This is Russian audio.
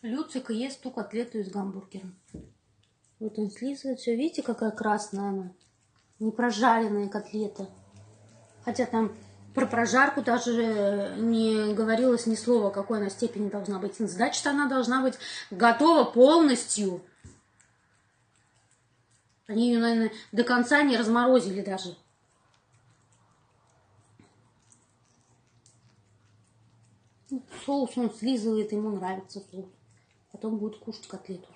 Люцик ест ту котлету из гамбургера. Вот он слизывает все. Видите, какая красная она? Не прожаренная котлета. Хотя там про прожарку даже не говорилось ни слова, какой она степени должна быть. Значит, она должна быть готова полностью. Они ее, наверное, до конца не разморозили даже. Соус он слизывает, ему нравится соус. Потом будет кушать котлету.